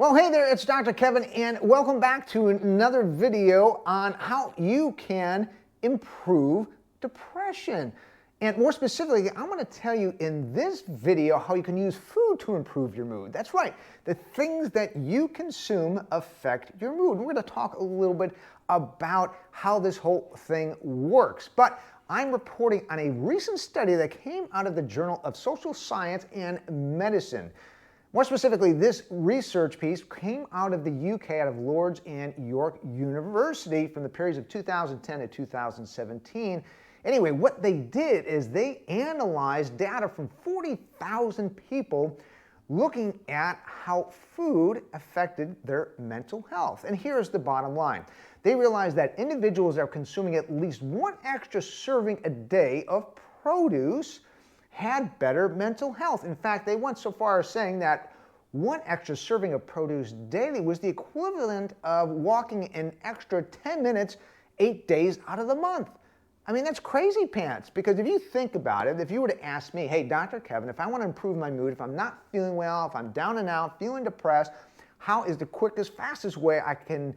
Well, hey there, it's Dr. Kevin, and welcome back to another video on how you can improve depression. And more specifically, I'm going to tell you in this video how you can use food to improve your mood. That's right, the things that you consume affect your mood. We're going to talk a little bit about how this whole thing works. But I'm reporting on a recent study that came out of the Journal of Social Science and Medicine. More specifically, this research piece came out of the UK, out of Lords and York University from the periods of 2010 to 2017. Anyway, what they did is they analyzed data from 40,000 people looking at how food affected their mental health. And here's the bottom line. They realized that individuals that are consuming at least one extra serving a day of produce had better mental health. In fact, they went so far as saying that one extra serving of produce daily was the equivalent of walking an extra 10 minutes 8 days out of the month. I mean, that's crazy pants, because if you think about it, if you were to ask me, hey, Dr. Kevin, if I want to improve my mood, if I'm not feeling well, if I'm down and out, feeling depressed, how is the quickest, fastest way I can,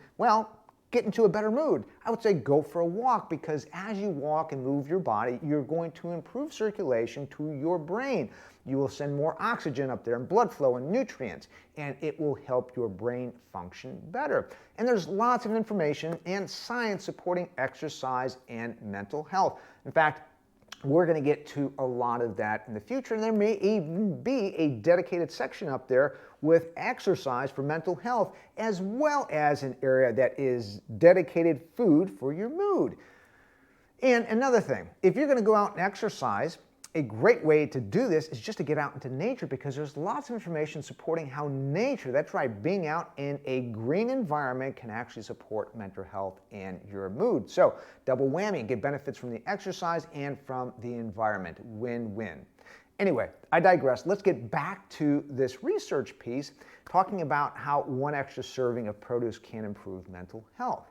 get into a better mood? I would say go for a walk, because as you walk and move your body, you're going to improve circulation to your brain. You will send more oxygen up there and blood flow and nutrients, and it will help your brain function better. And there's lots of information and science supporting exercise and mental health. In fact, we're going to get to a lot of that in the future, and there may even be a dedicated section up there with exercise for mental health, as well as an area that is dedicated food for your mood. And another thing, if you're going to go out and exercise, a great way to do this is just to get out into nature, because there's lots of information supporting how nature, that's right, being out in a green environment can actually support mental health and your mood. So double whammy, get benefits from the exercise and from the environment. Win-win. Anyway, I digress. Let's get back to this research piece talking about how one extra serving of produce can improve mental health.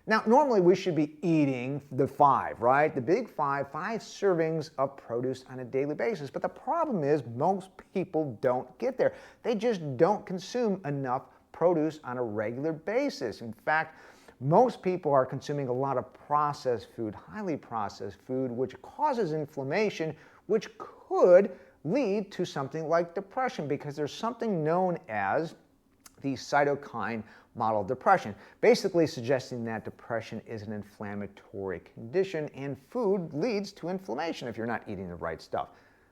Now, normally we should be eating the five, right? The big five servings of produce on a daily basis. But the problem is most people don't get there. They just don't consume enough produce on a regular basis. In fact, most people are consuming a lot of processed food, highly processed food, which causes inflammation, which could lead to something like depression, because there's something known as the cytokine model of depression, basically suggesting that depression is an inflammatory condition and food leads to inflammation if you're not eating the right stuff.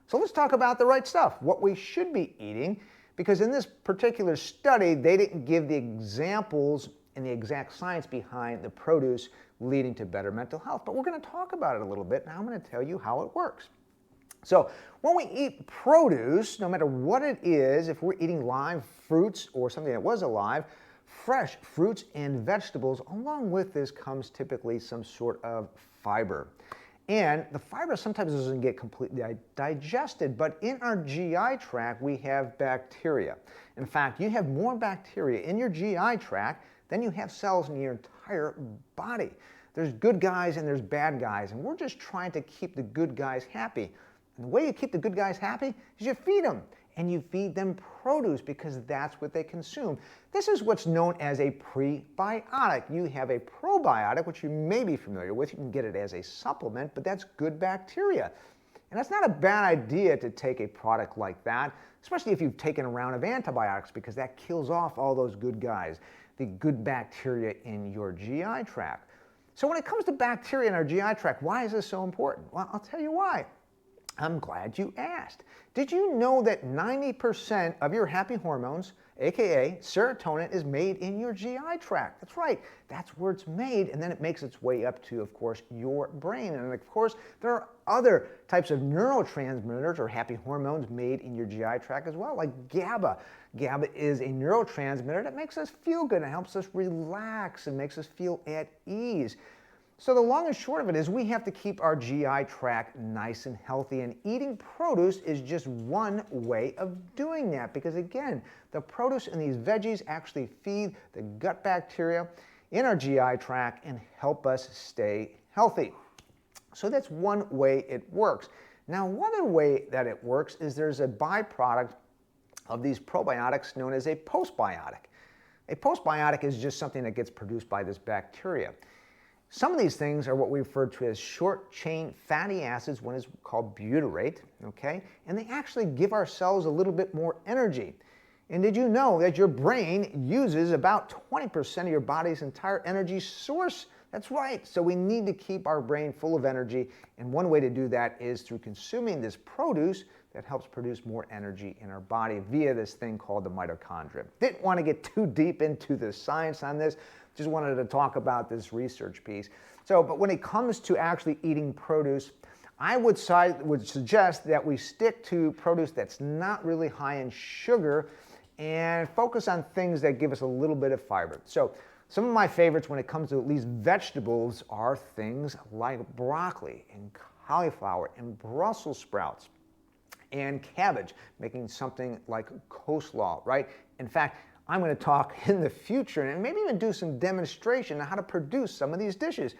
So let's talk about the right stuff, what we should be eating, because in this particular study, they didn't give the examples and the exact science behind the produce leading to better mental health, but we're going to talk about it a little bit, and I'm going to tell you how it works. So when we eat produce, no matter what it is, if we're eating live fruits or something that was alive, fresh fruits and vegetables, along with this comes typically some sort of fiber. And the fiber sometimes doesn't get completely digested, but in our GI tract, we have bacteria. In fact, you have more bacteria in your GI tract than you have cells in your entire body. There's good guys and there's bad guys, and we're just trying to keep the good guys happy. And the way you keep the good guys happy is you feed them. And you feed them produce, because that's what they consume. This is what's known as a prebiotic. You have a probiotic, which you may be familiar with. You can get it as a supplement, but that's good bacteria. And that's not a bad idea to take a product like that, especially if you've taken a round of antibiotics, because that kills off all those good guys, the good bacteria in your GI tract. So when it comes to bacteria in our GI tract, why is this so important? Well, I'll tell you why. I'm glad you asked. Did you know that 90% of your happy hormones, aka serotonin, is made in your GI tract? That's right, that's where it's made, and then it makes its way up to, of course, your brain. And of course, there are other types of neurotransmitters or happy hormones made in your GI tract as well, like GABA. GABA is a neurotransmitter that makes us feel good and helps us relax and makes us feel at ease. So the long and short of it is we have to keep our GI tract nice and healthy, and eating produce is just one way of doing that, because again, the produce and these veggies actually feed the gut bacteria in our GI tract and help us stay healthy. So that's one way it works. Now, one other way that it works is there's a byproduct of these probiotics known as a postbiotic. A postbiotic is just something that gets produced by this bacteria. Some of these things are what we refer to as short-chain fatty acids. One is called butyrate, okay? And they actually give our cells a little bit more energy. And did you know that your brain uses about 20% of your body's entire energy source? That's right. So we need to keep our brain full of energy, and one way to do that is through consuming this produce that helps produce more energy in our body via this thing called the mitochondria. Didn't want to get too deep into the science on this, just wanted to talk about this research piece. But when it comes to actually eating produce, I would suggest that we stick to produce that's not really high in sugar and focus on things that give us a little bit of fiber. So some of my favorites when it comes to at least vegetables are things like broccoli and cauliflower and Brussels sprouts and cabbage, making something like coleslaw, right? In fact, I'm going to talk in the future and maybe even do some demonstration on how to produce some of these dishes.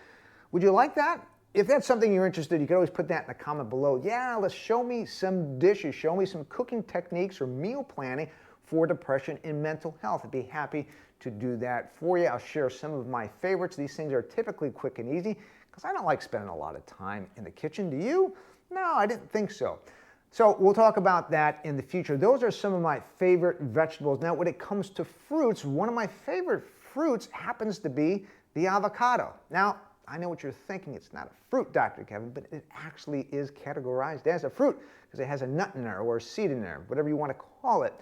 Would you like that? If that's something you're interested in, you can always put that in the comment below. Yeah, let's show me some dishes, show me some cooking techniques or meal planning for depression and mental health. I'd be happy to do that for you. I'll share some of my favorites. These things are typically quick and easy because I don't like spending a lot of time in the kitchen. Do you? No, I didn't think so. So we'll talk about that in the future. Those are some of my favorite vegetables. Now, when it comes to fruits, one of my favorite fruits happens to be the avocado. Now, I know what you're thinking. It's not a fruit, Dr. Kevin, but it actually is categorized as a fruit because it has a nut in there or a seed in there, whatever you want to call it.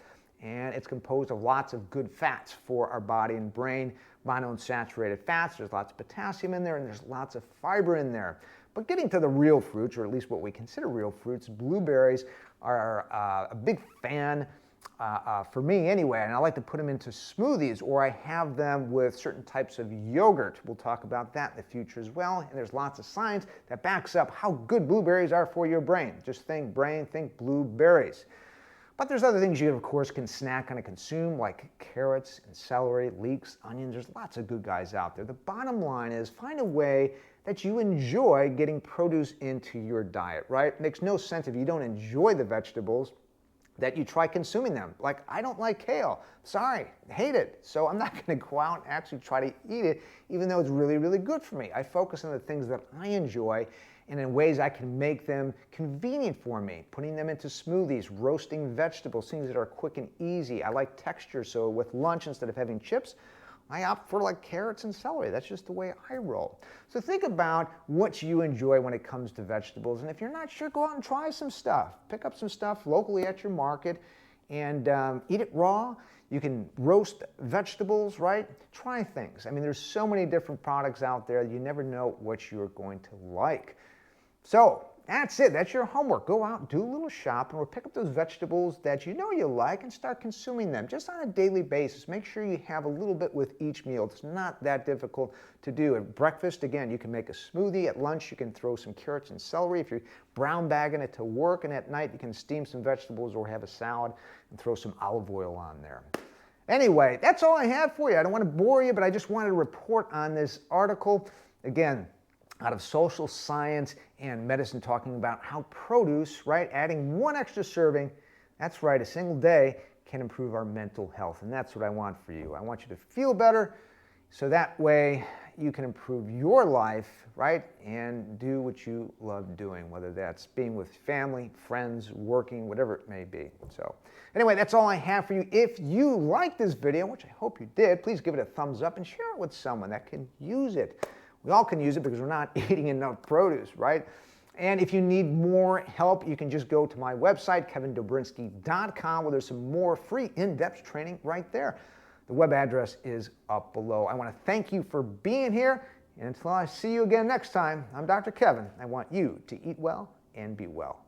And it's composed of lots of good fats for our body and brain, monounsaturated fats. There's lots of potassium in there, and there's lots of fiber in there. But getting to the real fruits, or at least what we consider real fruits, blueberries are a big fan for me anyway, and I like to put them into smoothies, or I have them with certain types of yogurt. We'll talk about that in the future as well, and there's lots of science that backs up how good blueberries are for your brain. Just think brain, think blueberries. But there's other things you, of course, can snack on and consume, like carrots and celery, leeks, onions. There's lots of good guys out there. The bottom line is find a way that you enjoy getting produce into your diet, right? It makes no sense if you don't enjoy the vegetables that you try consuming them. Like, I don't like kale. Sorry, hate it. So I'm not going to go out and actually try to eat it, even though it's really, really good for me. I focus on the things that I enjoy and in ways I can make them convenient for me, putting them into smoothies, roasting vegetables, things that are quick and easy. I like texture, so with lunch, instead of having chips, I opt for like carrots and celery. That's just the way I roll. So think about what you enjoy when it comes to vegetables. And if you're not sure, go out and try some stuff. Pick up some stuff locally at your market and eat it raw. You can roast vegetables, right? Try things. I mean, there's so many different products out there. You never know what you're going to like. So that's it. That's your homework. Go out, do a little shopping, or pick up those vegetables that you know you like and start consuming them just on a daily basis. Make sure you have a little bit with each meal. It's not that difficult to do. At breakfast, again, you can make a smoothie. At lunch, you can throw some carrots and celery. If you're brown bagging it to work, and at night, you can steam some vegetables or have a salad and throw some olive oil on there. Anyway, that's all I have for you. I don't want to bore you, but I just wanted to report on this article. Again, out of Social Science and Medicine, talking about how produce, right, adding one extra serving, that's right, a single day, can improve our mental health. And that's what I want for you. I want you to feel better so that way you can improve your life, right, and do what you love doing, whether that's being with family, friends, working, whatever it may be. So anyway, that's all I have for you. If you like this video, which I hope you did, please give it a thumbs up and share it with someone that can use it. We all can use it because we're not eating enough produce, right? And if you need more help, you can just go to my website, kevindobrinsky.com, where there's some more free in-depth training right there. The web address is up below. I want to thank you for being here. And until I see you again next time, I'm Dr. Kevin. I want you to eat well and be well.